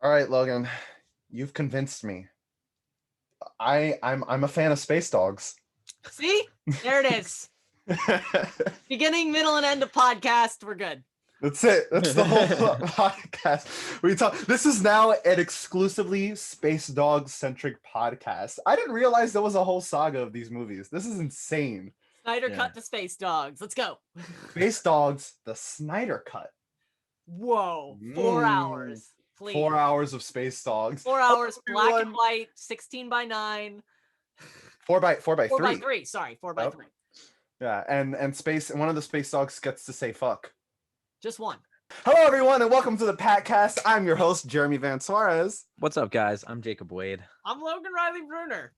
All right, Logan, you've convinced me. I'm a fan of space dogs. See? There it is. Beginning, middle, and end of podcast. We're good. That's it. That's the whole podcast. We talk. This is now an exclusively space dog centric podcast. I didn't realize there was a whole saga of these movies. This is insane. Snyder cut to Space Dogs. Let's go. Space Dogs, the Snyder cut. Whoa. 4 hours. Please. 4 hours of Space Dogs. 4 hours, black and everyone. white, 16:9. 4x3. 4x3. Sorry, 4x3. Yeah, and space. And one of the space dogs gets to say fuck. Just one. Hello, everyone, and welcome to the Packcast. I'm your host, Jeremy Van Suarez. What's up, guys? I'm Jacob Wade. I'm Logan Riley Bruner.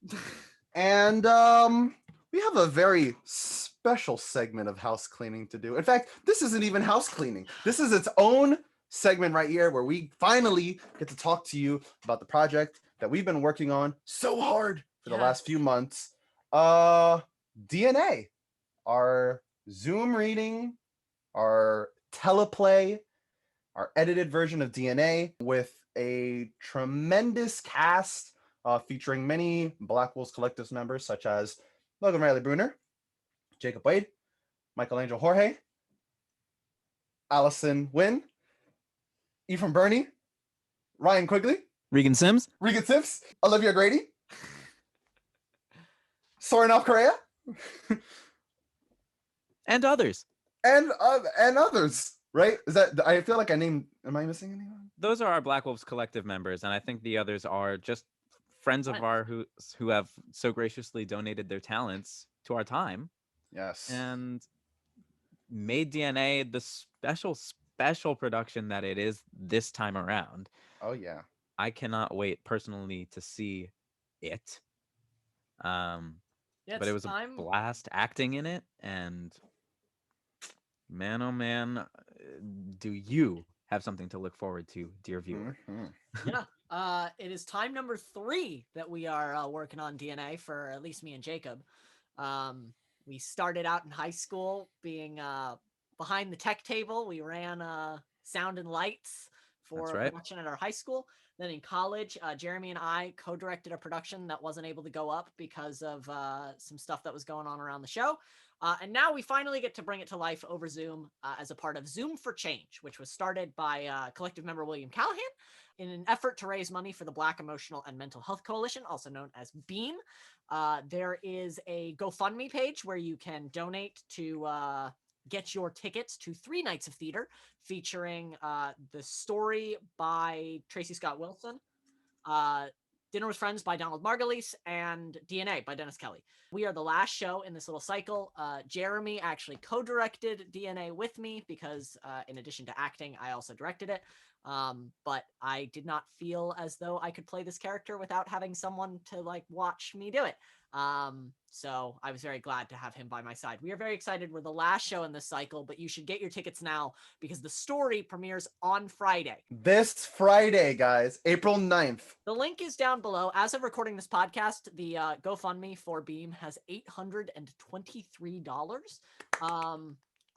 And we have a very special segment of house cleaning to do. In fact, this isn't even house cleaning. This is its own segment right here where we finally get to talk to you about the project that we've been working on so hard for the last few months. DNA, our Zoom reading, our teleplay, our edited version of DNA with a tremendous cast featuring many Blackwolves Collectives members such as Logan Riley Bruner, Jacob Wade, Michelangelo Jorge, Allison Wynn, Ephraim Burney, Ryan Quigley, Regan Sims, Olivia Grady, Sorenov Correa, and others. and others. Right? Is that? I feel like I named. Am I missing anyone? Those are our Blackwolves Collective members, and I think the others are just friends of ours who have so graciously donated their talents to our time. Yes. And made DNA the special production that it is this time around. Oh yeah. I cannot wait personally to see it. But it was a blast acting in it, and man, oh man, do you have something to look forward to, dear viewer? Mm-hmm. Yeah. It is time number 3 that we are working on DNA for at least me and Jacob. We started out in high school being behind the tech table. We ran sound and lights for production at our high school. Then in college, Jeremy and I co-directed a production that wasn't able to go up because of some stuff that was going on around the show. And now we finally get to bring it to life over Zoom as a part of Zoom for Change, which was started by collective member William Callahan in an effort to raise money for the Black Emotional and Mental Health Coalition, also known as BEAM. There is a GoFundMe page where you can donate to get your tickets to 3 nights of theater featuring the story by Tracy Scott Wilson, Dinner with Friends by Donald Margulies, and DNA by Dennis Kelly. We are the last show in this little cycle. Jeremy actually co-directed DNA with me because in addition to acting, I also directed it. But I did not feel as though I could play this character without having someone to watch me do it. So I was very glad to have him by my side. We are very excited. We're the last show in this cycle, but you should get your tickets now because the story premieres on Friday. This Friday, guys, April 9th. The link is down below. As of recording this podcast, the GoFundMe for Beam has $823.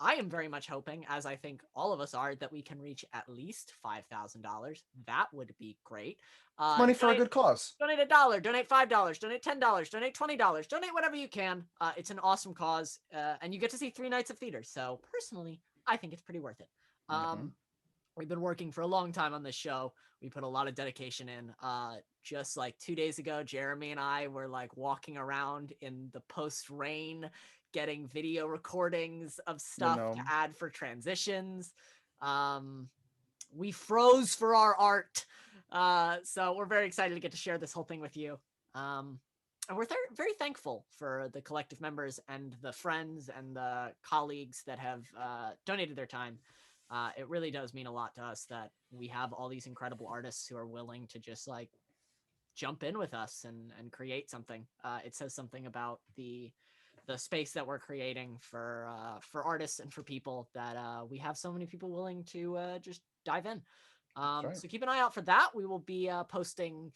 I am very much hoping, as I think all of us are, that we can reach at least $5,000. That would be great. Money for a good cause. Donate $1, donate $5, donate $10, donate $20, donate whatever you can. It's an awesome cause, and you get to see 3 nights of theater. So personally, I think it's pretty worth it. We've been working for a long time on this show. We put a lot of dedication in. Just 2 days ago, Jeremy and I were walking around in the post-rain, getting video recordings of stuff to add for transitions. We froze for our art. So we're very excited to get to share this whole thing with you. And we're very thankful for the collective members and the friends and the colleagues that have donated their time. It really does mean a lot to us that we have all these incredible artists who are willing to just jump in with us and create something. It says something about the space that we're creating for artists and for people that we have so many people willing to just dive in. So keep an eye out for that. We will be posting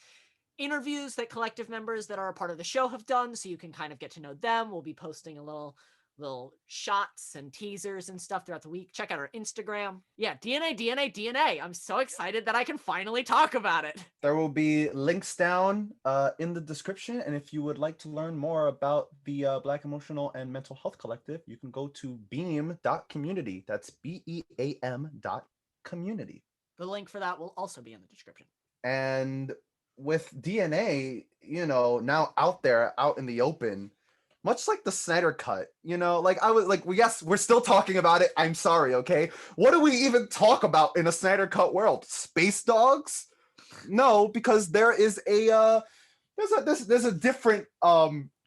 interviews that collective members that are a part of the show have done, so you can kind of get to know them. We'll be posting a little little shots and teasers and stuff throughout the week. Check out our Instagram. Yeah, DNA. I'm so excited that I can finally talk about it. There will be links down in the description. And if you would like to learn more about the Black Emotional and Mental Health Collective, you can go to beam.community. That's BEAM.community. The link for that will also be in the description. And with DNA, now out there, out in the open, much like the Snyder Cut, yes, we're still talking about it. I'm sorry, okay? What do we even talk about in a Snyder Cut world? Space dogs? No, because there is there's a different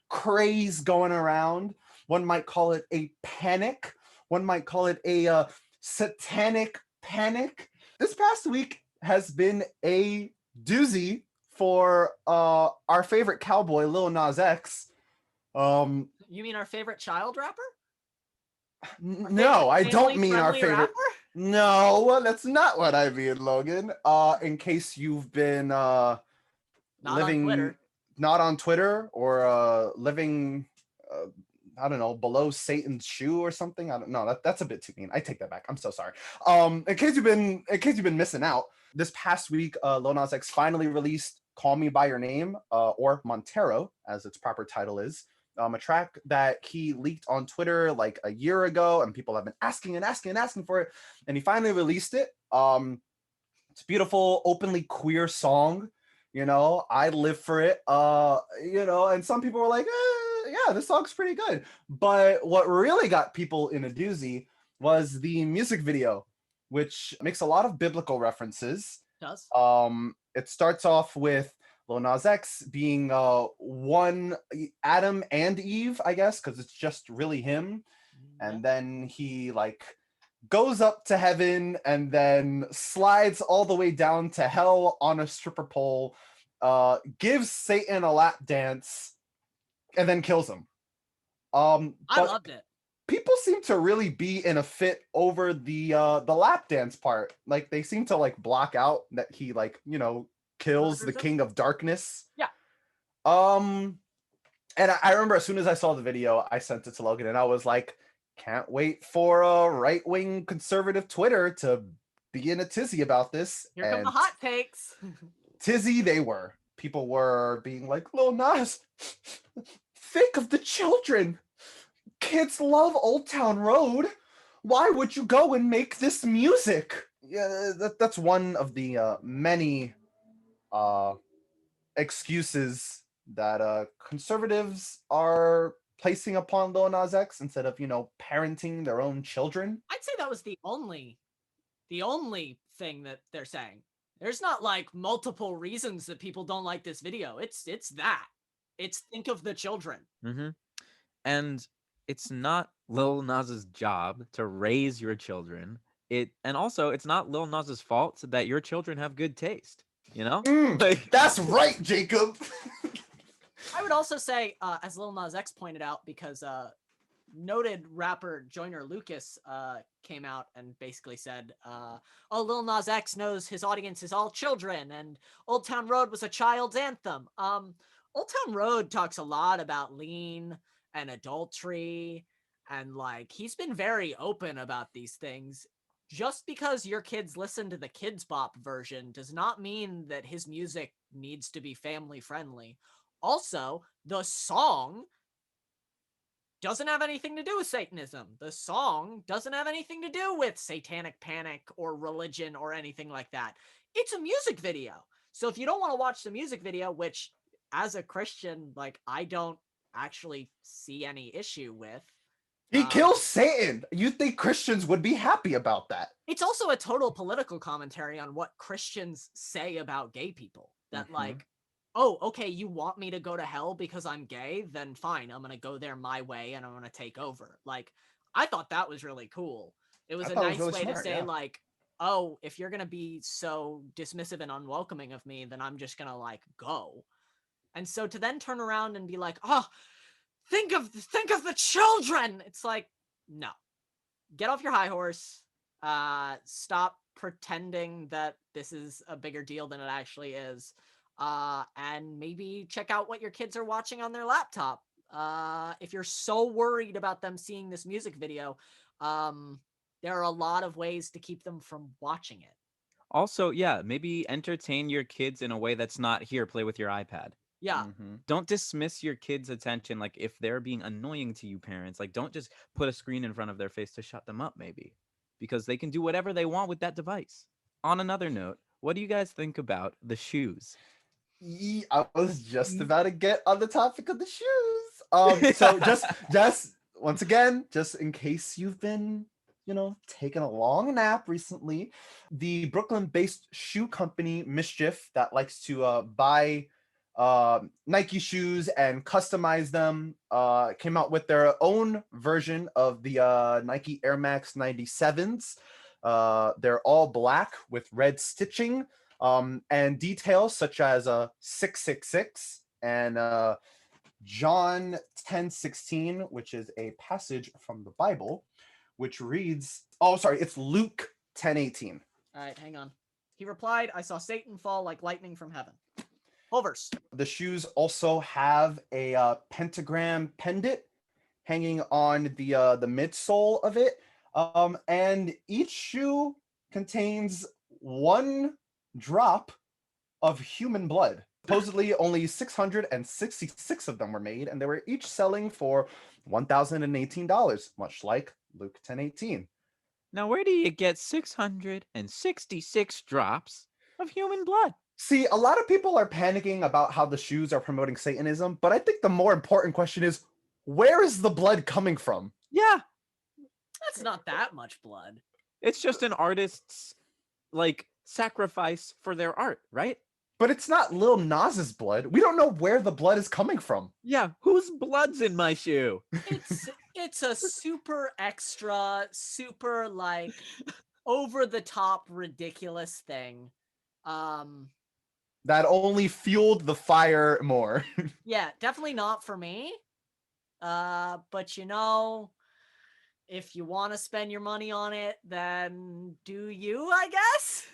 craze going around. One might call it a panic. One might call it a satanic panic. This past week has been a doozy for our favorite cowboy, Lil Nas X. You mean our favorite child rapper? No, I don't mean our favorite. Rapper? No, that's not what I mean, Logan. In case you've been living not on Twitter or living I don't know, below Satan's shoe or something. I don't know. That's a bit too mean. I take that back. I'm so sorry. In case you've been missing out, this past week, Lil Nas X finally released "Call Me by Your Name" or Montero, as its proper title is. A track that he leaked on Twitter like a year ago, and people have been asking for it, and he finally released it. It's a beautiful, openly queer song. I live for it. And some people were like, yeah, this song's pretty good. But what really got people in a doozy was the music video, which makes a lot of biblical references. It does. It starts off with Lil Nas X being one Adam and Eve, I guess, because it's just really him. Yeah. And then he goes up to heaven and then slides all the way down to hell on a stripper pole, gives Satan a lap dance, and then kills him. I loved it. People seem to really be in a fit over the lap dance part. Like they seem to block out that he kills the King of Darkness. Yeah. And I remember as soon as I saw the video, I sent it to Logan and I was like, can't wait for a right-wing conservative Twitter to be in a tizzy about this. Here come the hot takes. Tizzy they were. People were being like, Lil Nas, think of the children. Kids love Old Town Road. Why would you go and make this music? Yeah, that's one of the many excuses that conservatives are placing upon Lil Nas X instead of, parenting their own children. I'd say that was the only thing that they're saying. There's not multiple reasons that people don't like this video. It's that. It's think of the children. Mm-hmm. And it's not Lil Nas's job to raise your children. And also it's not Lil Nas's fault that your children have good taste. That's right, Jacob. I would also say, as Lil Nas X pointed out, because noted rapper Joyner Lucas came out and basically said, Lil Nas X knows his audience is all children, and Old Town Road was a child's anthem. Old Town Road talks a lot about lean and adultery, and he's been very open about these things. Just because your kids listen to the Kids Bop version does not mean that his music needs to be family friendly. Also, the song doesn't have anything to do with Satanism. The song doesn't have anything to do with satanic panic or religion or anything like that. It's a music video. So if you don't want to watch the music video, which as a Christian, I don't actually see any issue with. He kills Satan. You think Christians would be happy about that? It's also a total political commentary on what Christians say about gay people. That oh, okay, you want me to go to hell because I'm gay? Then fine, I'm going to go there my way and I'm going to take over. I thought that was really cool. It was a nice way to say, oh, if you're going to be so dismissive and unwelcoming of me, then I'm just going to, go. And so to then turn around and be like, oh, think of the children! It's no. Get off your high horse. Stop pretending that this is a bigger deal than it actually is. And maybe check out what your kids are watching on their laptop. if you're so worried about them seeing this music video, there are a lot of ways to keep them from watching it. Also, yeah, maybe entertain your kids in a way that's not here, play with your iPad. Yeah. Don't dismiss your kids' attention. Like, if they're being annoying to you parents, like, don't just put a screen in front of their face to shut them up, maybe. Because they can do whatever they want with that device. On another note, what do you guys think about the shoes? I was just about to get on the topic of the shoes. So just once again, just in case you've been, taking a long nap recently, the Brooklyn-based shoe company Mischief that likes to buy Nike shoes and customize them came out with their own version of the Nike Air Max 97s. They're all black with red stitching. And details such as 666 and John 10:16, which is a passage from the Bible, which reads, it's Luke 10:18. All right, hang on. He replied, "I saw Satan fall like lightning from heaven." Whole verse. The shoes also have a pentagram pendant hanging on the midsole of it, and each shoe contains one drop of human blood. Supposedly only 666 of them were made, and they were each selling for $1,018, much like Luke 10:18. Now, where do you get 666 drops of human blood? See, a lot of people are panicking about how the shoes are promoting Satanism, but I think the more important question is, where is the blood coming from? Yeah. That's not that much blood. It's just an artist's, sacrifice for their art, right? But it's not Lil Nas's blood. We don't know where the blood is coming from. Yeah, whose blood's in my shoe? It's a super extra, super over the top ridiculous thing. That only fueled the fire more. Yeah, definitely not for me. But if you want to spend your money on it, then do you, I guess?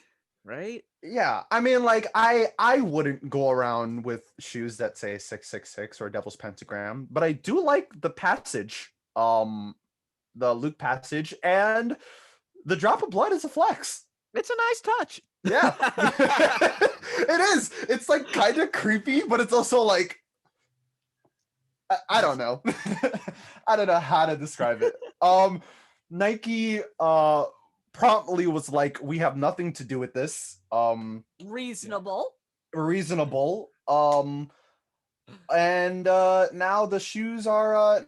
Right? Yeah, I mean, I wouldn't go around with shoes that say 666 or Devil's Pentagram, but I do like the passage, the Luke passage, and the drop of blood is a flex. It's a nice touch. Yeah. It is. It's kind of creepy, but it's also I don't know. I don't know how to describe it. Nike promptly was like, we have nothing to do with this. Reasonable. And now the shoes are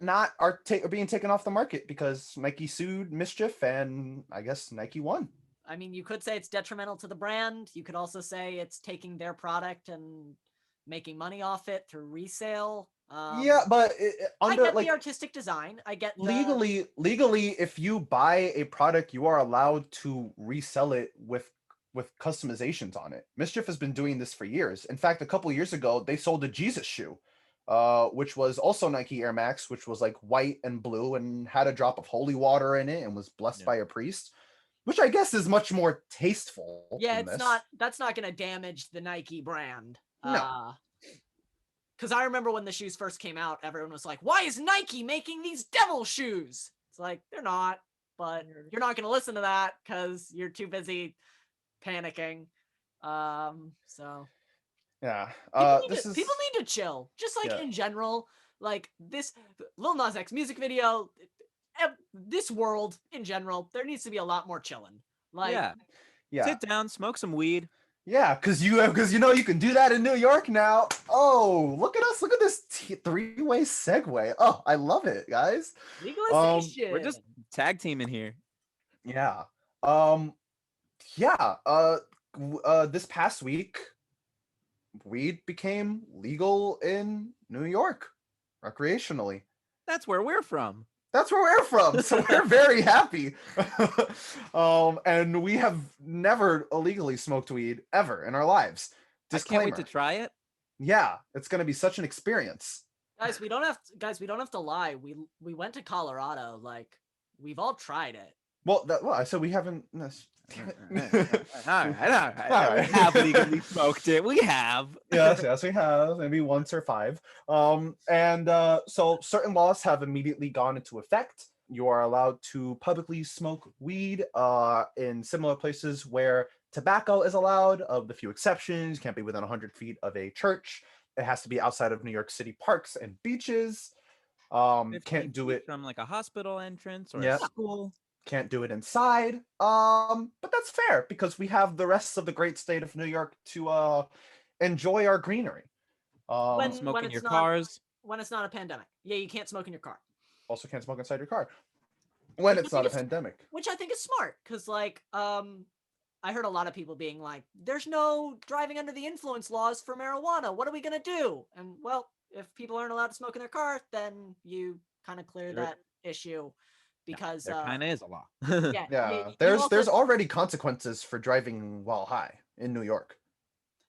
being taken off the market because Nike sued Mischief, and I guess Nike won. I mean, you could say it's detrimental to the brand. You could also say it's taking their product and making money off it through resale. Yeah, but I get the artistic design. I get legally, if you buy a product, you are allowed to resell it with customizations on it. Mischief has been doing this for years. In fact, a couple years ago, they sold a Jesus shoe, which was also Nike Air Max, which was white and blue and had a drop of holy water in it and was blessed by a priest, which I guess is much more tasteful. Yeah, that's not going to damage the Nike brand. No. Because I remember when the shoes first came out, everyone was like, why is Nike making these devil shoes? It's like, they're not, but you're not going to listen to that because you're too busy panicking. So yeah, people need to chill, just in general. This Lil Nas X music video, this world in general, there needs to be a lot more chilling. Yeah. Sit down, smoke some weed. Yeah, because you can do that in New York now. Oh, look at us! Look at this three-way segue. Oh, I love it, guys. Legalization. We're just tag teaming here. Yeah. This past week, weed became legal in New York, recreationally. That's where we're from. So we're very happy. And we have never illegally smoked weed ever in our lives. Disclaimer. I can't wait to try it. Yeah, it's going to be such an experience. Guys, we don't have to lie. We went to Colorado. We've all tried it. Well, I said we haven't. All right. We have legally smoked it. We have. Yes, we have. Maybe once or 5. So certain laws have immediately gone into effect. You are allowed to publicly smoke weed in similar places where tobacco is allowed, of the few exceptions. Can't be within 100 feet of a church. It has to be outside of New York City parks and beaches. Can't do it from like a hospital entrance or a school. Can't do it inside. But that's fair because we have the rest of the great state of New York to enjoy our greenery. Smoke in your cars. When it's not a pandemic. Yeah, you can't smoke in your car. Also can't smoke inside your car when it's not a pandemic. Which I think is smart because, like, I heard a lot of people being like, there's no driving under the influence laws for marijuana. What are we going to do? And, well, if people aren't allowed to smoke in their car, then you kind of clear that issue because there kind of is a law. There's already consequences for driving while high in New York.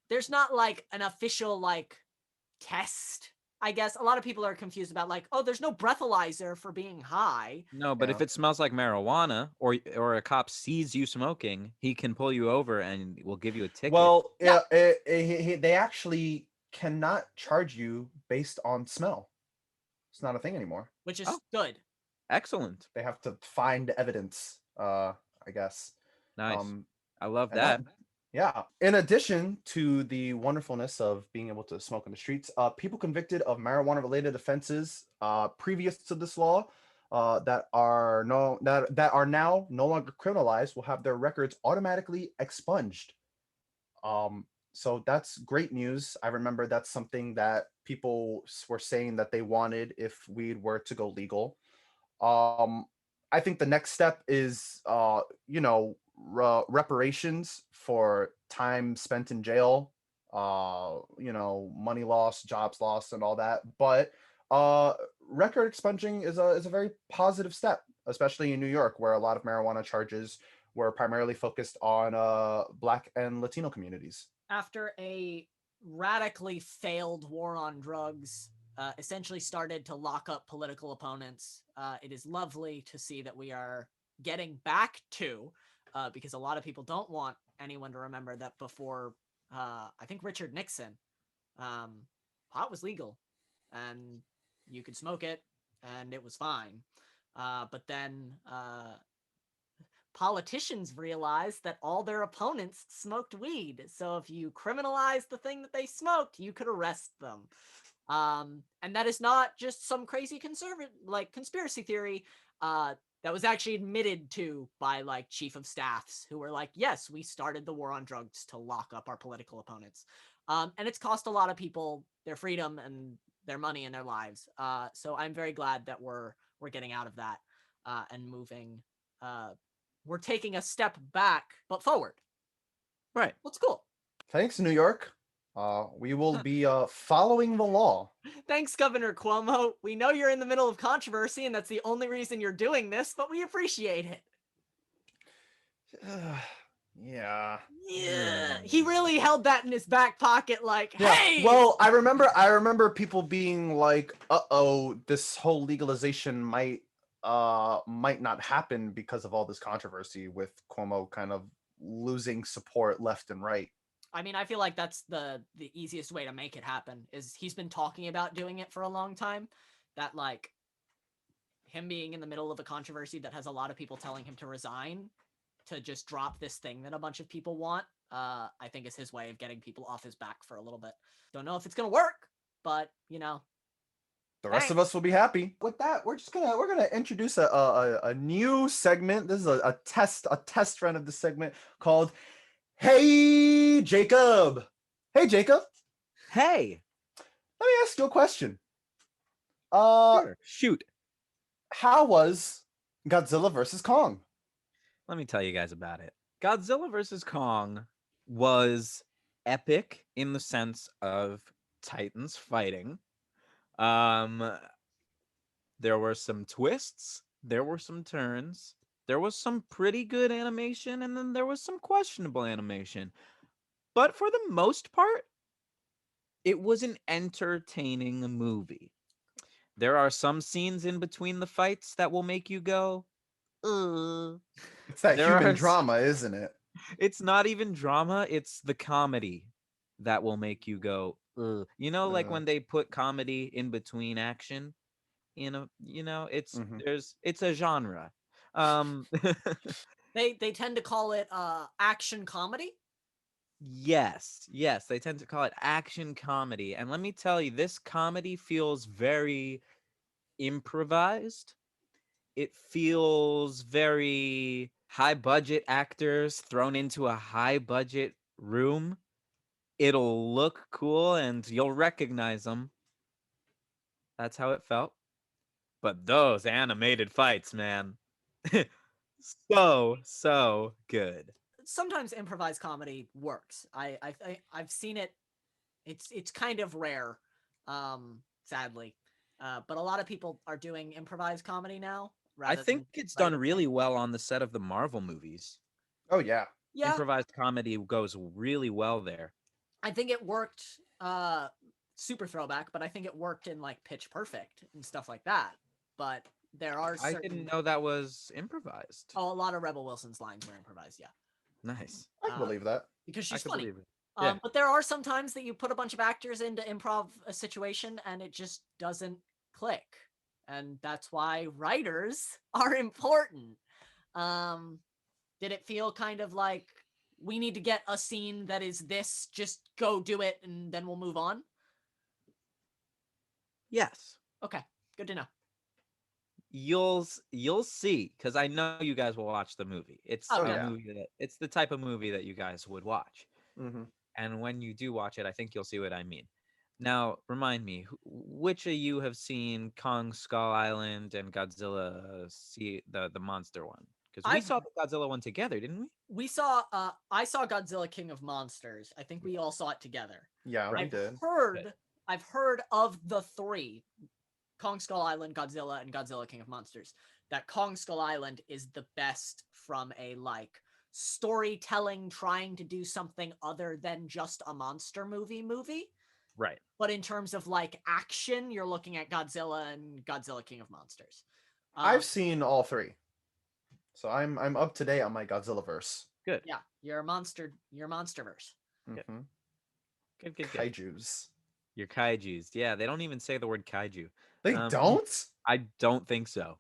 There's not like an official like test. I guess a lot of people are confused about like, oh, there's no breathalyzer for being high. No, but if it smells like marijuana or a cop sees you smoking, he can pull you over and will give you a ticket. Well, they actually cannot charge you based on smell. It's not a thing anymore. Which is good. Excellent. They have to find evidence, I guess. Nice. I love that. Yeah. In addition to the wonderfulness of being able to smoke in the streets, people convicted of marijuana-related offenses previous to this law that are now no longer criminalized will have their records automatically expunged. So that's great news. I remember that's something that people were saying that they wanted if weed were to go legal. I think the next step is, reparations for time spent in jail, money loss, jobs lost, and all that. But record expunging is a very positive step, especially in New York, where a lot of marijuana charges were primarily focused on Black and Latino communities. After a radically failed war on drugs, essentially started to lock up political opponents. It is lovely to see that we are getting back to, because a lot of people don't want anyone to remember that before, I think Richard Nixon, pot was legal and you could smoke it and it was fine. But then politicians realized that all their opponents smoked weed. So if you criminalized the thing that they smoked, you could arrest them. And that is not just some crazy conspiracy theory that was actually admitted to by like chief of staffs who were like, yes, we started the war on drugs to lock up our political opponents. And it's cost a lot of people their freedom and their money and their lives. So I'm very glad that we're getting out of that and moving. We're taking a step back, but forward. Right. That's cool. Thanks, New York. We will be following the law. Thanks, Governor Cuomo. We know you're in the middle of controversy, and that's the only reason you're doing this, but we appreciate it. Yeah. He really held that in his back pocket, like, hey! Well, I remember people being like, uh-oh, this whole legalization might not happen because of all this controversy with Cuomo kind of losing support left and right. I mean, I feel like that's the easiest way to make it happen is he's been talking about doing it for a long time. That like him being in the middle of a controversy that has a lot of people telling him to resign to just drop this thing that a bunch of people want, I think is his way of getting people off his back for a little bit. Don't know if it's going to work, but the rest of us will be happy. With that, we're gonna introduce a new segment. This is a test run of the segment called Hey Jacob. Hey Jacob. Hey. Let me ask you a question. Sure. Shoot. How was Godzilla versus Kong? Let me tell you guys about it. Godzilla versus Kong was epic in the sense of titans fighting. There were some twists, there were some turns, there was some pretty good animation, and then there was some questionable animation. But for the most part, it was an entertaining movie. There are some scenes in between the fights that will make you go, It's that There human are drama, isn't it? It's not even drama, it's the comedy that will make you go, ugh. You know, like when they put comedy in between action, it's Mhm. it's a genre. They tend to call it action comedy. Yes, they tend to call it action comedy. And let me tell you, this comedy feels very improvised. It feels very high budget actors thrown into a high budget room. It'll look cool and you'll recognize them. That's how it felt. But those animated fights, man. So good. Sometimes improvised comedy works. I've seen it. It's kind of rare, sadly. But a lot of people are doing improvised comedy now I rather think than it's done writing really it. well on the set of the Marvel movies. Oh yeah. Yeah, Improvised comedy goes really well there. I think it worked. Super throwback, but I think it worked in like Pitch Perfect and stuff like that. But there are I certain. didn't know that was improvised. Oh, a lot of Rebel Wilson's lines were improvised. Yeah. Nice. I can believe that. Because I she's could funny. believe it. Yeah. But there are some times that you put a bunch of actors into improv a situation and it just doesn't click. And that's why writers are important. Did it feel kind of like we need to get a scene that is this, just go do it and then we'll move on? Yes. Okay, good to know. You'll see, because I know you guys will watch the movie. It's it's the type of movie that you guys would watch. Mm-hmm. And when you do watch it, I think you'll see what I mean. Now, remind me, which of you have seen Kong Skull Island and Godzilla, see the monster one? Because we saw the Godzilla one together, didn't we? We saw. I saw Godzilla King of Monsters. I think we all saw it together. Yeah, we did. I've heard of the three, Kong Skull Island, Godzilla, and Godzilla King of Monsters, that Kong Skull Island is the best from a like storytelling, trying to do something other than just a monster movie. Right. But in terms of like action, you're looking at Godzilla and Godzilla King of Monsters. I've seen all three, so I'm up to date on my Godzilla verse. Good. Yeah, you're monsterverse. Mm-hmm. Good. Kaijus. Your kaijus. Yeah, they don't even say the word kaiju. They don't? I don't think so.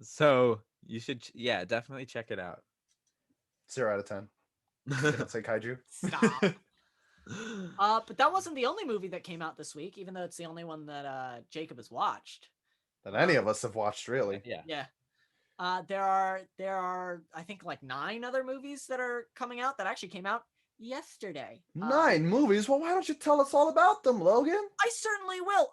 So you should, definitely check it out. 0 out of 10. They don't say kaiju. Stop. But that wasn't the only movie that came out this week, even though it's the only one that Jacob has watched. That any of us have watched, really. Yeah. There are I think like 9 other movies that are coming out that actually came out yesterday. 9 movies? Well, why don't you tell us all about them, Logan? I certainly will.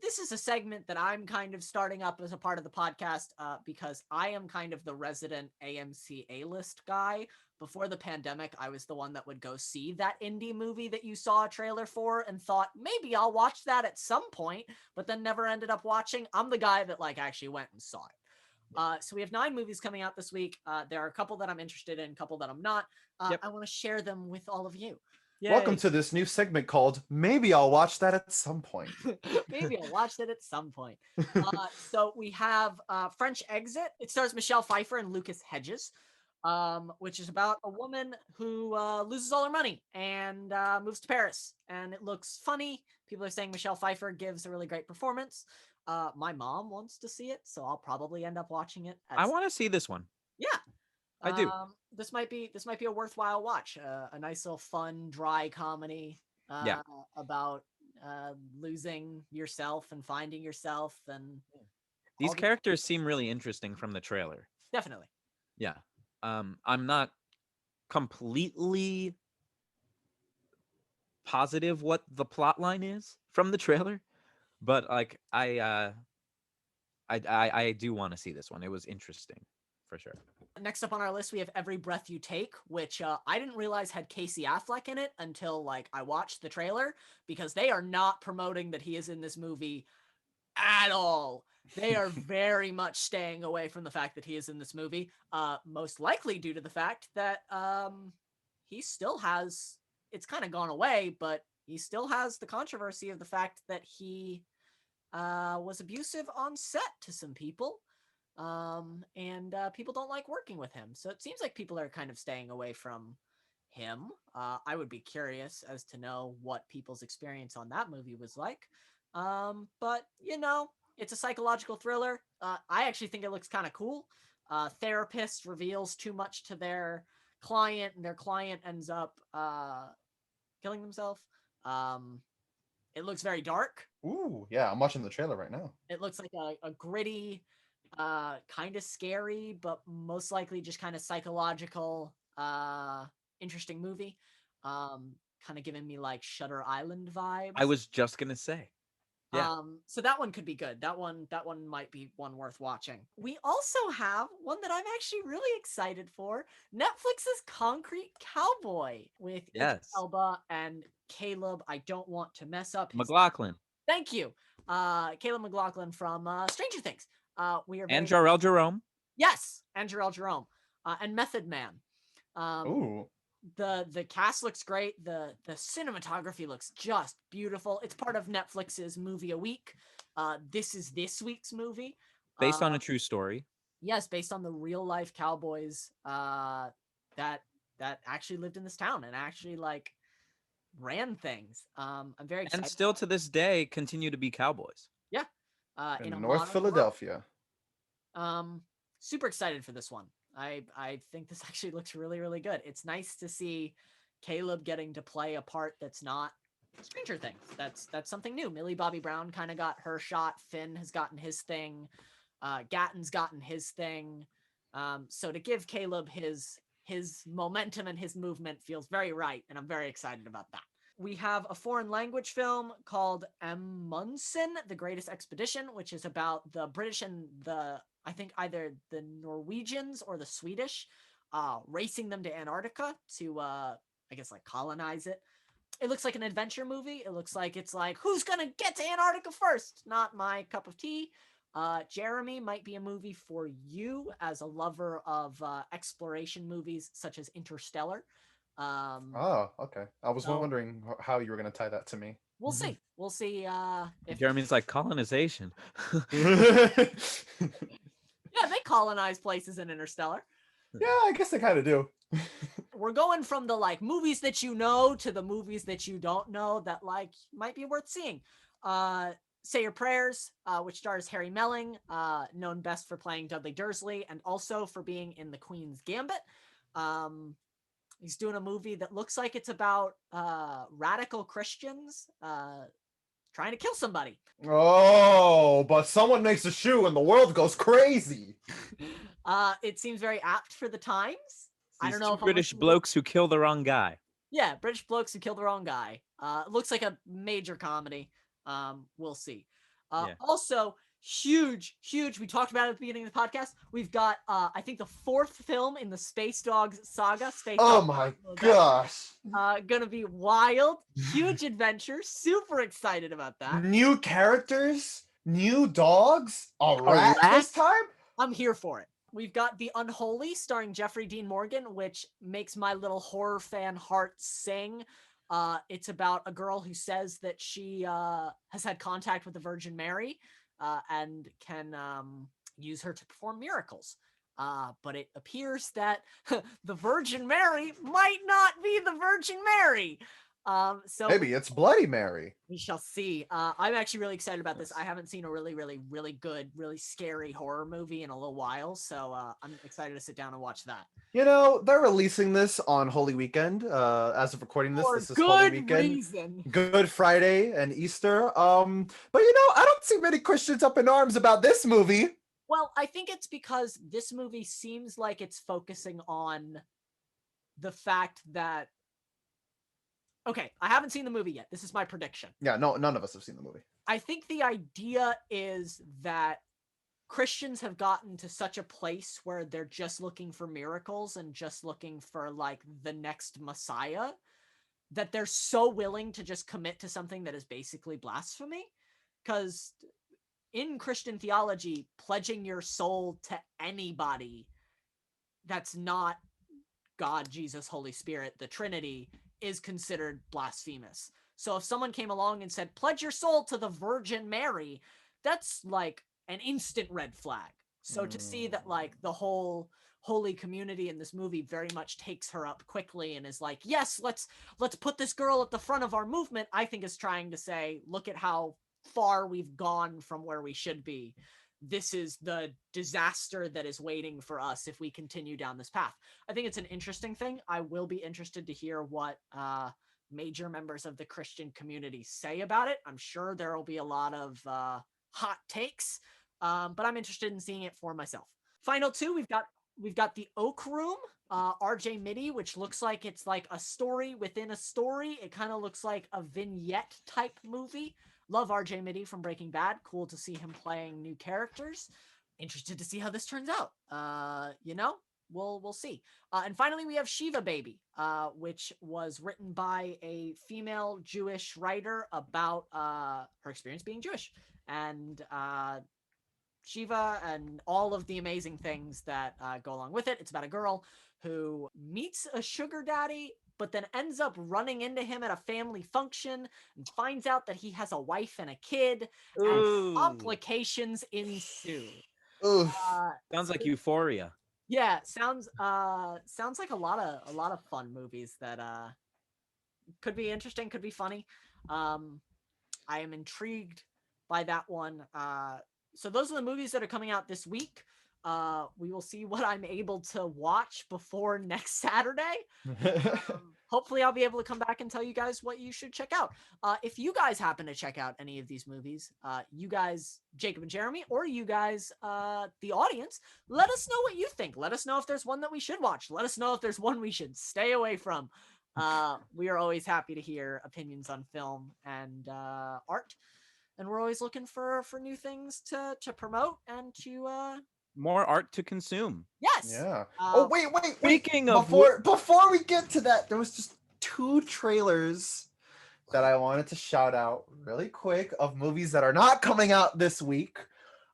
This is a segment that I'm kind of starting up as a part of the podcast because I am kind of the resident AMC A-list guy. Before the pandemic, I was the one that would go see that indie movie that you saw a trailer for and thought, maybe I'll watch that at some point, but then never ended up watching. I'm the guy that like actually went and saw it. So we have 9 movies coming out this week. There are a couple that I'm interested in, a couple that I'm not. I want to share them with all of you. Yay. Welcome to this new segment called Maybe I'll Watch That at Some Point. Maybe I'll watch that at some point. So we have French Exit. It stars Michelle Pfeiffer and Lucas Hedges, which is about a woman who loses all her money and moves to Paris. And it looks funny. People are saying Michelle Pfeiffer gives a really great performance. My mom wants to see it, so I'll probably end up watching it. I want to see this one. Yeah. I do. This might be a worthwhile watch. A nice little fun, dry comedy about losing yourself and finding yourself. And these characters seem really interesting from the trailer. Definitely. Yeah. I'm not completely positive what the plot line is from the trailer, but like I do want to see this one. It was interesting for sure. Next up on our list, we have Every Breath You Take, which I didn't realize had Casey Affleck in it until like I watched the trailer, because they are not promoting that he is in this movie at all. They are very much staying away from the fact that he is in this movie, most likely due to the fact that he still has, it's kind of gone away, but he still has the controversy of the fact that he was abusive on set to some people. and people don't like working with him. So it seems like people are kind of staying away from him. I would be curious as to know what people's experience on that movie was like. But it's a psychological thriller. I actually think it looks kind of cool. Therapist reveals too much to their client, and their client ends up killing themselves. It looks very dark. Ooh, yeah, I'm watching the trailer right now. It looks like a gritty, kind of scary, but most likely just kind of psychological, interesting movie. Kind of giving me like Shutter Island vibes. I was just gonna say. Yeah. So that one could be good. That one might be one worth watching. We also have one that I'm actually really excited for. Netflix's Concrete Cowboy with Idris Elba and Caleb. I don't want to mess up his McLaughlin. Thank you. Caleb McLaughlin from Stranger Things. We are and Jarrell Jerome. Yes, and Jarrell Jerome. And Method Man. Ooh. The cast looks great. The cinematography looks just beautiful. It's part of Netflix's movie a week. This is this week's movie. Based on a true story. Yes, based on the real life cowboys that actually lived in this town and actually like ran things. I'm very excited. And still to this day continue to be cowboys. Yeah. In North Philadelphia. Super excited for this one. I think this actually looks really, really good. It's nice to see Caleb getting to play a part that's not Stranger Things. That's something new. Millie Bobby Brown kind of got her shot. Finn has gotten his thing. Gatton's gotten his thing. So to give Caleb his momentum and his movement feels very right, and I'm very excited about that. We have a foreign language film called Amundsen, The Greatest Expedition, which is about the British and I think either the Norwegians or the Swedish, racing them to Antarctica to, I guess, like colonize it. It looks like an adventure movie. It looks like it's like, who's going to get to Antarctica first? Not my cup of tea. Jeremy, might be a movie for you as a lover of exploration movies such as Interstellar. Okay. I was wondering how you were going to tie that to me. We'll see. We'll see. If Jeremy's like colonization. Yeah, they colonize places in Interstellar. Yeah, I guess they kind of do. We're going from the like movies that you know to the movies that you don't know that like might be worth seeing. Say Your Prayers, which stars Harry Melling, known best for playing Dudley Dursley and also for being in The Queen's Gambit. He's doing a movie that looks like it's about radical Christians trying to kill somebody. Oh, but someone makes a shoe and the world goes crazy. It seems very apt for the times. I don't know if British blokes who kill the wrong guy. Yeah, British blokes who kill the wrong guy. Looks like a major comedy. We'll see. Also, huge. We talked about it at the beginning of the podcast. We've got, I think, the fourth film in the Space Dogs saga. My gosh. Gonna be wild. Huge adventure. Super excited about that. New characters, new dogs, a rat this time? I'm here for it. We've got The Unholy starring Jeffrey Dean Morgan, which makes my little horror fan heart sing. It's about a girl who says that she has had contact with the Virgin Mary and can use her to perform miracles. But it appears that the Virgin Mary might not be the Virgin Mary. So maybe it's Bloody Mary. We shall see. I'm actually really excited about this. I haven't seen a really, really, really good, really scary horror movie in a little while, so I'm excited to sit down and watch that. You know, they're releasing this on Holy Weekend. As of recording this, this is Holy Weekend. Good Friday and Easter. But you know, I don't see many Christians up in arms about this movie. Well, I think it's because this movie seems like it's focusing on the fact that okay, I haven't seen the movie yet. This is my prediction. Yeah, no, none of us have seen the movie. I think the idea is that Christians have gotten to such a place where they're just looking for miracles and just looking for like the next Messiah that they're so willing to just commit to something that is basically blasphemy. Because in Christian theology, pledging your soul to anybody that's not God, Jesus, Holy Spirit, the Trinity, is considered blasphemous. So if someone came along and said, pledge your soul to the Virgin Mary, that's like an instant red flag. So to see that like the whole holy community in this movie very much takes her up quickly and is like, yes, let's put this girl at the front of our movement, I think is trying to say, look at how far we've gone from where we should be. This is the disaster that is waiting for us if we continue down this path. I think it's an interesting thing. I will be interested to hear what major members of the Christian community say about it. I'm sure there will be a lot of hot takes, but I'm interested in seeing it for myself. Final two, we've got the Oak Room, RJ Mitty, which looks like it's like a story within a story. It kind of looks like a vignette type movie. Love RJ Mitty from Breaking Bad. Cool to see him playing new characters. Interested to see how this turns out. We'll see. And finally, we have Shiva Baby, which was written by a female Jewish writer about her experience being Jewish. And Shiva and all of the amazing things that go along with it. It's about a girl who meets a sugar daddy, but then ends up running into him at a family function and finds out that he has a wife and a kid. And complications ensue. Sounds like Euphoria. Yeah, sounds like a lot of fun movies that could be interesting, could be funny. I am intrigued by that one. So those are the movies that are coming out this week. We will see what I'm able to watch before next Saturday. Hopefully I'll be able to come back and tell you guys what you should check out. If you guys happen to check out any of these movies, you guys, Jacob and Jeremy, or you guys, the audience, let us know what you think. Let us know if there's one that we should watch. Let us know if there's one we should stay away from. We are always happy to hear opinions on film and art. And we're always looking for new things to promote and to more art to consume. Yes. Yeah. Wait. Speaking of before we get to that, there was just 2 trailers that I wanted to shout out really quick of movies that are not coming out this week.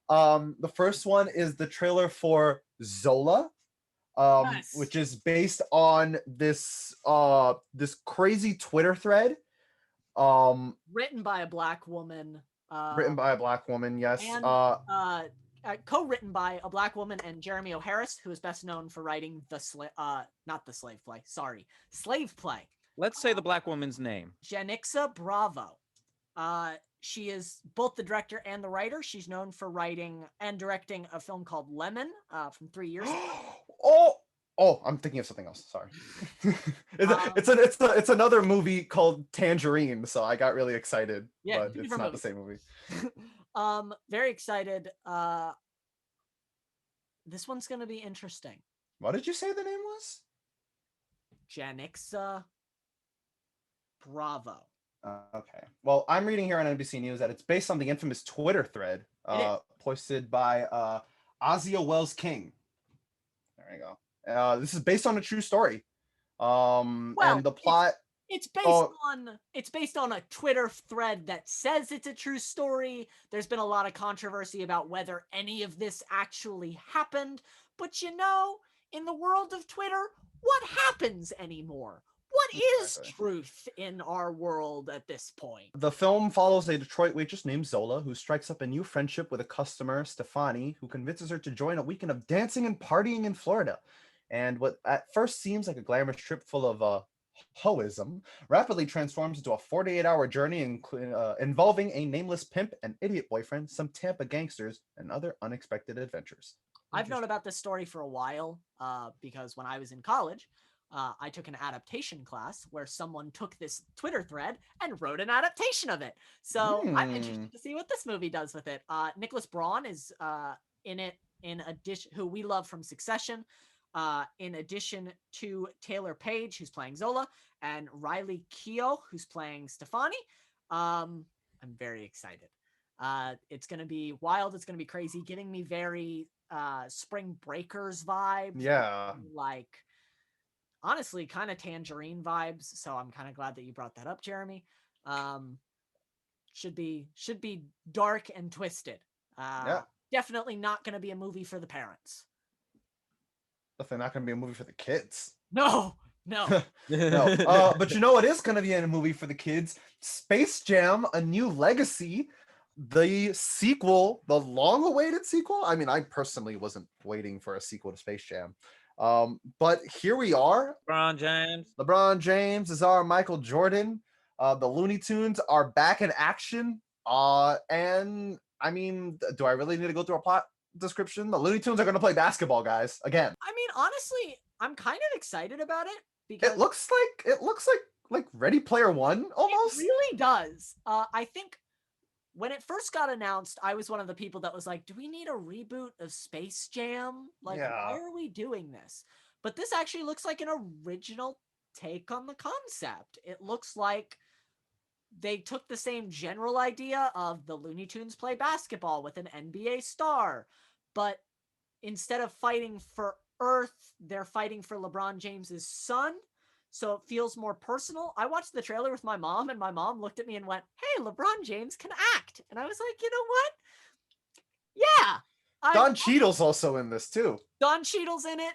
The first one is the trailer for Zola, which is based on this crazy Twitter thread. Written by a Black woman. Yes. And co-written by a Black woman and Jeremy O. Harris, who is best known for writing Slave Play. Let's say the Black woman's name. Janixa Bravo. She is both the director and the writer. She's known for writing and directing a film called Lemon from 3 years ago. Oh, I'm thinking of something else. Sorry. It's another movie called Tangerine, so I got really excited. Yeah, but it's not the same movie. Very excited. This one's gonna be interesting. What did you say the name was? Janixa Bravo. Okay. Well, I'm reading here on NBC News that it's based on the infamous Twitter thread posted by Ozia Wells King. There you go. This is based on a true story. And the plot. It's based on a Twitter thread that says it's a true story. There's been a lot of controversy about whether any of this actually happened. But in the world of Twitter, what happens anymore? What is truth in our world at this point? The film follows a Detroit waitress named Zola who strikes up a new friendship with a customer, Stefani, who convinces her to join a weekend of dancing and partying in Florida. And what at first seems like a glamorous trip full of hoism rapidly transforms into a 48-hour journey involving a nameless pimp, an idiot boyfriend, some Tampa gangsters, and other unexpected adventures. I've known about this story for a while because when I was in college, I took an adaptation class where someone took this Twitter thread and wrote an adaptation of it. So I'm interested to see what this movie does with it. Nicholas Braun is in it, in addition, who we love from Succession. In addition to Taylor Page, who's playing Zola, and Riley Keough, who's playing Stefani. I'm very excited. It's going to be wild. It's going to be crazy, giving me very Spring Breakers vibes. Yeah. Like, honestly, kind of Tangerine vibes. So I'm kind of glad that you brought that up, Jeremy. Should be dark and twisted. Definitely not going to be a movie for the parents. Definitely not going to be a movie for the kids. No. No. But it is going to be in a movie for the kids. Space Jam: A New Legacy. the sequel, the long-awaited sequel. I mean, I personally wasn't waiting for a sequel to Space Jam. But here we are. LeBron James is our Michael Jordan. The Looney Tunes are back in action. And I mean, do I really need to go through a plot description? The Looney Tunes are going to play basketball, guys, again. I mean, honestly, I'm kind of excited about it because it looks like Ready Player One almost. It really does. I think when it first got announced, I was one of the people that was like, do we need a reboot of Space Jam? Like, why are we doing this? But this actually looks like an original take on the concept. It looks like they took the same general idea of the Looney Tunes play basketball with an NBA star, but instead of fighting for Earth, they're fighting for LeBron James's son. So it feels more personal. I watched the trailer with my mom, and my mom looked at me and went, "Hey, LeBron James can act." And I was like, you know what? Yeah. Don Cheadle's also in this too. Don Cheadle's in it.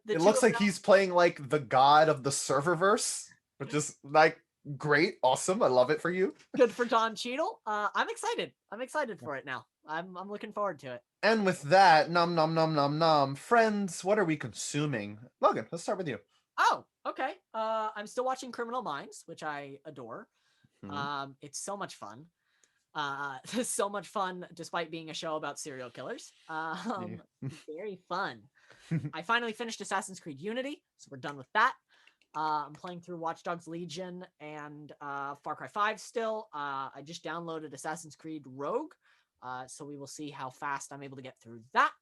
It looks like he's playing like the god of the serververse, which is like great, awesome. I love it for you. Good for Don Cheadle. I'm excited. I'm excited for it now. I'm looking forward to it. And with that, nom, friends, what are we consuming? Logan, let's start with you. Oh, okay. I'm still watching Criminal Minds, which I adore. It's so much fun. So much fun, despite being a show about serial killers. Very fun. I finally finished Assassin's Creed Unity, so we're done with that. I'm playing through Watch Dogs Legion and Far Cry 5 still. I just downloaded Assassin's Creed Rogue, so we will see how fast I'm able to get through that.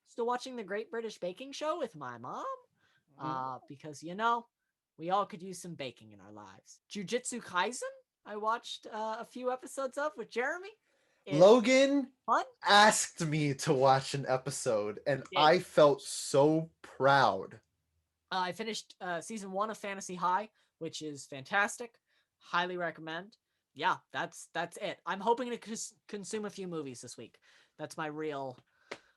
Still watching The Great British Baking Show with my mom, because, you know, we all could use some baking in our lives. Jujutsu Kaisen, I watched a few episodes of with Jeremy. Logan asked me to watch an episode, and I felt so proud. I finished season 1 of Fantasy High, which is fantastic. Highly recommend. Yeah, that's it. I'm hoping to consume a few movies this week. That's my real...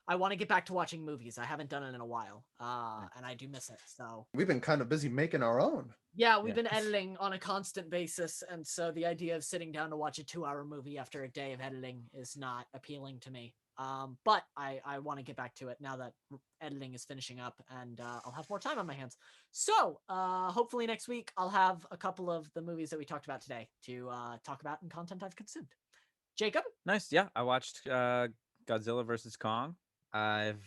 I want to get back to watching movies. I haven't done it in a while, and I do miss it. So we've been kind of busy making our own. Yeah, we've been editing on a constant basis, and so the idea of sitting down to watch a 2-hour movie after a day of editing is not appealing to me. But I want to get back to it now that editing is finishing up, and I'll have more time on my hands. So hopefully next week I'll have a couple of the movies that we talked about today to talk about and content I've consumed. Jacob? Nice. Yeah, I watched Godzilla vs. Kong. I've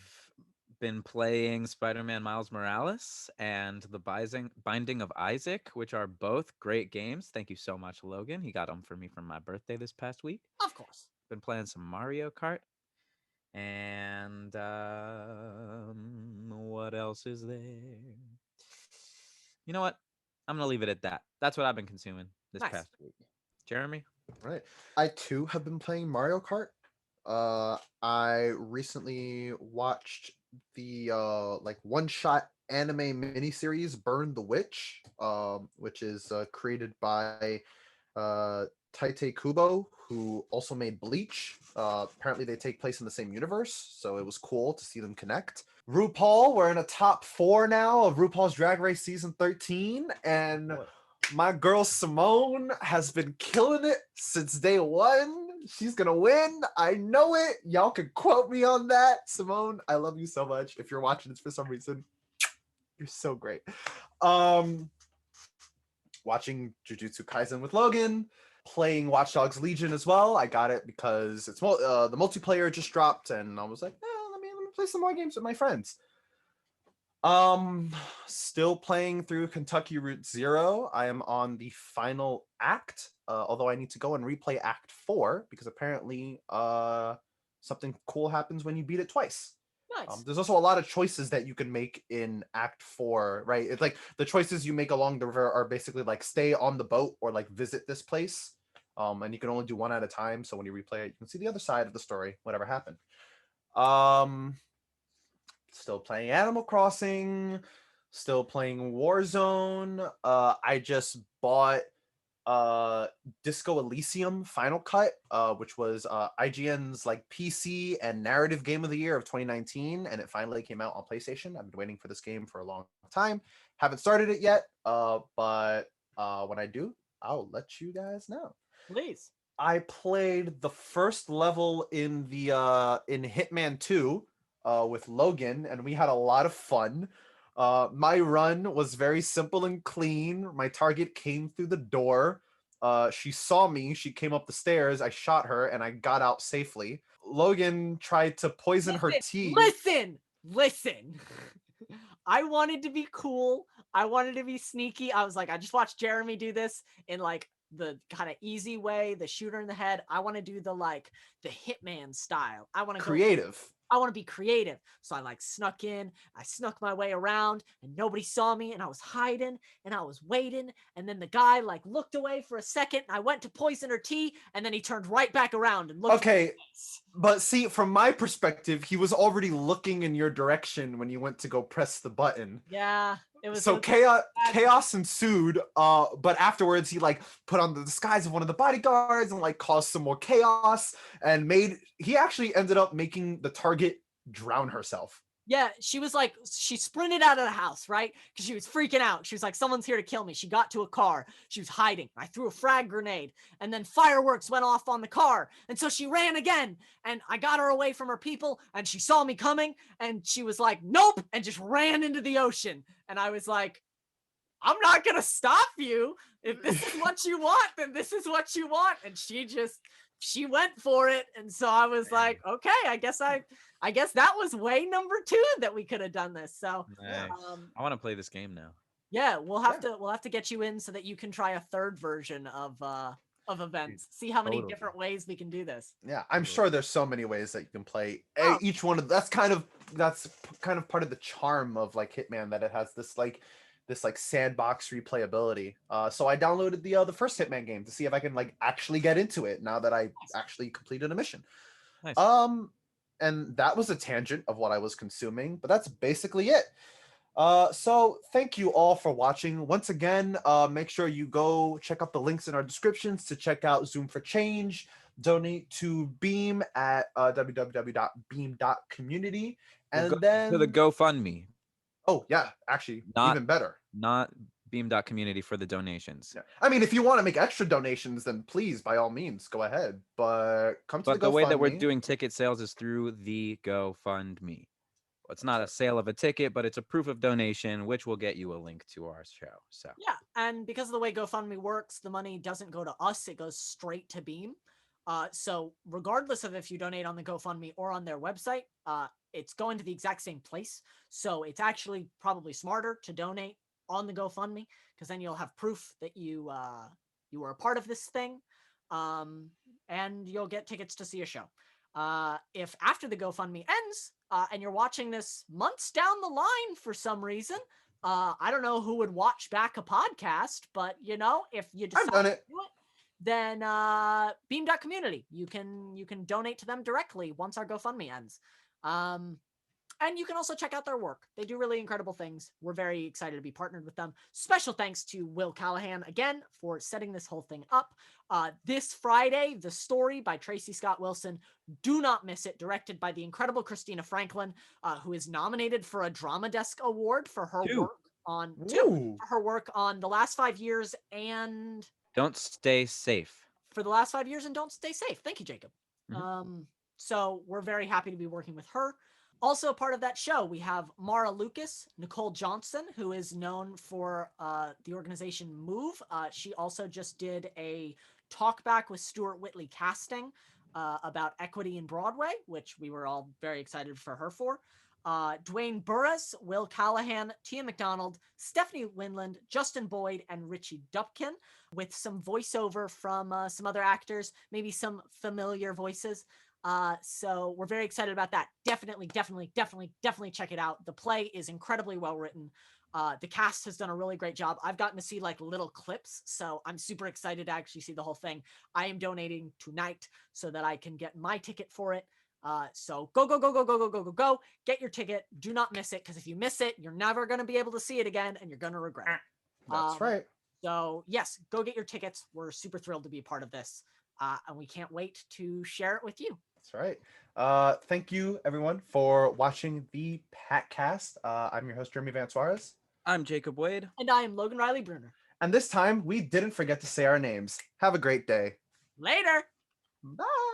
been playing Spider-Man Miles Morales and The Binding of Isaac, which are both great games. Thank you so much, Logan. He got them for me for my birthday this past week. Of course. Been playing some Mario Kart. And what else is there? You know what? I'm going to leave it at that. That's what I've been consuming this past week. Jeremy? Right. I, too, have been playing Mario Kart. I recently watched the like one-shot anime miniseries Burn the Witch, which is created by Tite Kubo, who also made Bleach. Apparently they take place in the same universe, so it was cool to see them connect. RuPaul, we're in a top 4 now of RuPaul's Drag Race season 13, and my girl Simone has been killing it since day 1. She's gonna win. I know it. Y'all can quote me on that. Simone, I love you so much. If you're watching this for some reason, you're so great. Watching Jujutsu Kaisen with Logan, playing Watch Dogs Legion as well. I got it because it's the multiplayer just dropped, and I was like, let me play some more games with my friends. Still playing through Kentucky Route Zero. I am on the final act, although I need to go and replay Act 4 because apparently something cool happens when you beat it twice. Nice. There's also a lot of choices that you can make in Act 4, right? It's like the choices you make along the river are basically like stay on the boat or like visit this place. And you can only do one at a time. So when you replay it, you can see the other side of the story, whatever happened. Still playing Animal Crossing, still playing Warzone. I just bought Disco Elysium Final Cut, which was IGN's like PC and narrative game of the year of 2019, and it finally came out on PlayStation. I've been waiting for this game for a long time. Haven't started it yet, but when I do, I'll let you guys know. Please. I played the first level in the in Hitman 2 with Logan, and we had a lot of fun. My run was very simple and clean. My target came through the door. She saw me. She came up the stairs. I shot her, and I got out safely. Logan tried to poison her tea. Listen. I wanted to be cool. I wanted to be sneaky. I was like, I just watched Jeremy do this in like the kind of easy way, the shooter in the head. I want to do the Hitman style. I want to creative. I want to be creative. So I like snuck in, I snuck my way around and nobody saw me and I was hiding and I was waiting. And then the guy like looked away for a second and I went to poison her tea and then he turned right back around and looked. Okay. But see, from my perspective, he was already looking in your direction when you went to go press the button. Yeah. So chaos ensued, but afterwards he like put on the disguise of one of the bodyguards and like caused some more chaos and he actually ended up making the target drown herself. Yeah, she sprinted out of the house, right? Because she was freaking out. She was like, someone's here to kill me. She got to a car. She was hiding. I threw a frag grenade and then fireworks went off on the car. And so she ran again and I got her away from her people and she saw me coming and she was like, nope, and just ran into the ocean. And I was like, I'm not going to stop you. If this is what you want, then this is what you want. And she went for it. And so I was like, okay, I guess that was way number 2 that we could have done this. So nice. I want to play this game now. Yeah, we'll have to get you in so that you can try a third version of events. See how many different ways we can do this. Yeah, I'm sure there's so many ways that you can play each one of that's kind of part of the charm of like Hitman, that it has this sandbox replayability. So I downloaded the first Hitman game to see if I can like actually get into it now that I actually completed a mission. Nice. And that was a tangent of what I was consuming, but that's basically it. So thank you all for watching. Once again, make sure you go check out the links in our descriptions to check out Zoom for Change. Donate to Beam at www.beam.community. And then to the GoFundMe. Oh, yeah, actually, even better. Not beam.community for the donations. Yeah. I mean, if you want to make extra donations, then please, by all means, go ahead. But the way that we're doing ticket sales is through the GoFundMe. It's not a sale of a ticket, but it's a proof of donation, which will get you a link to our show. So yeah, and because of the way GoFundMe works, the money doesn't go to us; it goes straight to Beam. So regardless of if you donate on the GoFundMe or on their website, it's going to the exact same place. So it's actually probably smarter to donate on the GoFundMe, because then you'll have proof that you were a part of this thing, and you'll get tickets to see a show. If after the GoFundMe ends and you're watching this months down the line for some reason, I don't know who would watch back a podcast, but if you decide to do it, then beam.community, you can donate to them directly once our GoFundMe ends. And you can also check out their work. They do really incredible things. We're very excited to be partnered with them. Special thanks to Will Callahan again for setting this whole thing up. This Friday, The Story by Tracy Scott Wilson. Do not miss it. Directed by the incredible Christina Franklin, who is nominated for a Drama Desk Award for her work on The Last 5 Years and Don't Stay Safe. For The Last 5 Years and Don't Stay Safe. Thank you, Jacob. Mm-hmm. So we're very happy to be working with her. Also, part of that show, we have Mara Lucas, Nicole Johnson, who is known for the organization Move. She also just did a talkback with Stuart Whitley Casting about equity in Broadway, which we were all very excited for her for. Dwayne Burris, Will Callahan, Tia McDonald, Stephanie Winland, Justin Boyd, and Richie Dupkin, with some voiceover from some other actors, maybe some familiar voices. So we're very excited about that. Definitely check it out. The play is incredibly well written. The cast has done a really great job. I've gotten to see like little clips, so I'm super excited to actually see the whole thing. I am donating tonight so that I can get my ticket for it. So go. Get your ticket. Do not miss it, because if you miss it, you're never going to be able to see it again and you're going to regret it. That's right. So yes, go get your tickets. We're super thrilled to be a part of this. And we can't wait to share it with you. That's right. Thank you, everyone, for watching the Packcast. I'm your host, Jeremy Van Suarez. I'm Jacob Wade. And I am Logan Riley Bruner. And this time, we didn't forget to say our names. Have a great day. Later. Bye.